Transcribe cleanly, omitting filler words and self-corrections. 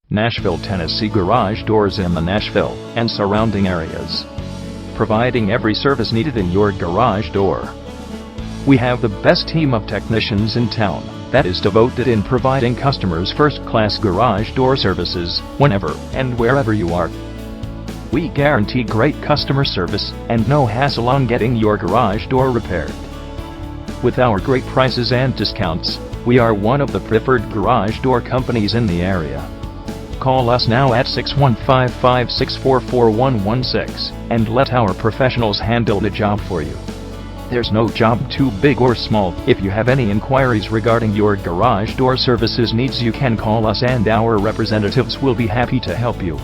Nashville, Tennessee Garage Doors in the Nashville and surrounding areas, providing every service needed in your garage door. We have the best team of technicians in town that is devoted in providing customers first-class garage door services whenever and wherever you are. We guarantee great customer service and no hassle on getting your garage door repaired. With our great prices and discounts, we are one of the preferred garage door companies in the area. Call us now at 615-564-4116 and let our professionals handle the job for you. There's no job too big or small. If you have any inquiries regarding your garage door services needs, you can call us and our representatives will be happy to help you.